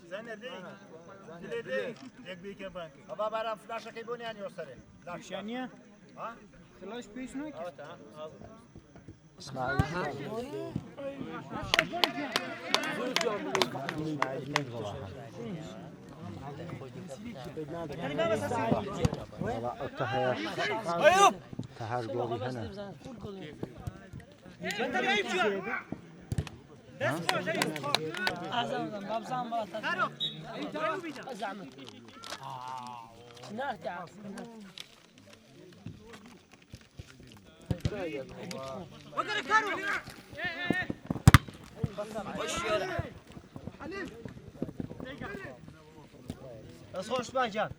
زنه دی یک بیکن بانکی بابا برام فلاش کی بونیانی وسره نشانیه ها فلاش پیش نکن اسماعیل أيوب تهاج قولي هنا بس خوش باجان